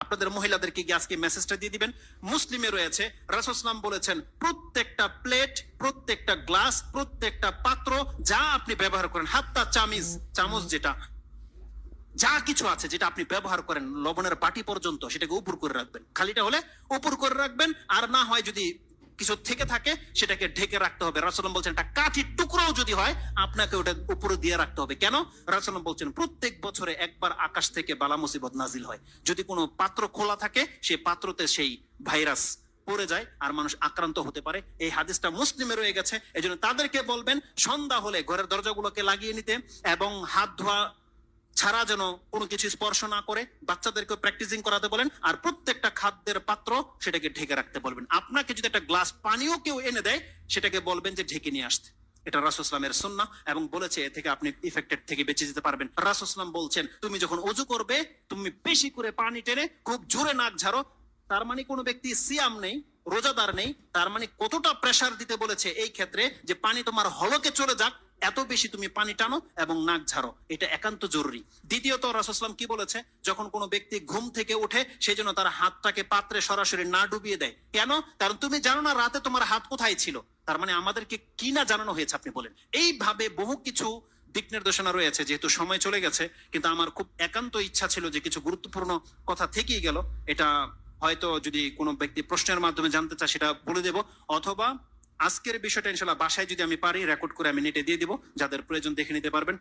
আপনাদের মহিলাদেরকে গিয়ে আজকে মেসেজটা দিয়ে দিবেন। মুসলিমে রয়েছে, রাসূল সাল্লাল্লাহু আলাইহি ওয়াসাল্লাম বলেছেন প্রত্যেকটা প্লেট, প্রত্যেকটা গ্লাস, প্রত্যেকটা পাত্র যা আপনি ব্যবহার করেন, হাত্তা চামচ যেটা, যা কিছু আছে যেটা আপনি ব্যবহার করেন, লবণের বাটি পর্যন্ত, সেটাকে উপর করে রাখবেন। খালিটা হলে উপর করে রাখবেন, আর না হয় যদি কিছু থেকে থাকে সেটাকে ঢেকে রাখতে হবে। রাসূল বলছেন একটা কাঠির টুকরোও যদি হয় আপনাকে ওটা উপরে দিয়ে রাখতে হবে। কেন? রাসূল বলছেন প্রত্যেক বছরে একবার আকাশ থেকে বালা মুসিবত নাজিল হয়। যদি কোনো পাত্র খোলা থাকে সেই পাত্রতে সেই ভাইরাস পড়ে যায় আর মানুষ আক্রান্ত হতে পারে। এই হাদিসটা মুসলিমে রয়ে গেছে। এই জন্য তাদেরকে বলবেন সন্ধ্যা হলে ঘরের দরজাগুলোকে লাগিয়ে নিতে এবং হাত ধোয়া ছাড়া যেন কোনো কিছু স্পর্শ না করে। বাচ্চাদেরকে প্র্যাকটিসিং করাতে বলেন, আর প্রত্যেকটা খাদ্যের পাত্র সেটাকে ঢেকে রাখতে বলবেন। আপনাকে যদি একটা গ্লাস পানিও কেউ এনে দেয় সেটাকে বলবেন যে ঢেকে নিয়ে আসতে। এটা রাসূল সাল্লামের সুন্নাহ এবং বলেছে এ থেকে আপনি ইফেক্টেড থেকে বেঁচে যেতে পারবেন। রাসূল সাল্লাম বলছেন তুমি যখন ওযু করবে তুমি বেশি করে পানি টেনে খুব জোরে নাক ঝাড়ো। তার মানে কোনো ব্যক্তি সিয়াম নেই, রোজাদার নেই, তার মানে কতটা প্রেসার দিতে বলেছে এই ক্ষেত্রে যে পানি তোমার হলকে চলে যাক, এত বেশি তুমি পানি টানো এবং নাক ঝাড়ো, এটা একান্ত জরুরি। দ্বিতীয়ত রাসূল সাল্লাল্লাহু কি বলেছে, যখন কোনো ব্যক্তি ঘুম থেকে ওঠে সেই জন্য তার হাতটাকে পাত্রে সরাসরি না ডুবিয়ে দেয়। কেন? কারণ তুমি জানো না রাতে তোমার হাত কোথায় ছিল। তার মানে আমাদেরকে কি না জানানো হয়েছে আপনি বলেন। এইভাবে বহু কিছু দিক নির্দেশনা রয়েছে। যেহেতু সময় চলে গেছে, কিন্তু আমার খুব একান্ত ইচ্ছা ছিল যে কিছু গুরুত্বপূর্ণ কথা থেকেই গেল, এটা হয়তো যদি কোনো ব্যক্তি প্রশ্নের মাধ্যমে জানতে চায় সেটা বলে দেব, অথবা আজকের বিষয়টা ইনশাল্লাহ বাসায় যদি আমি পারি রেকর্ড করে আমি নেটে দিয়ে দিব, যাদের প্রয়োজন দেখে নিতে পারবেন।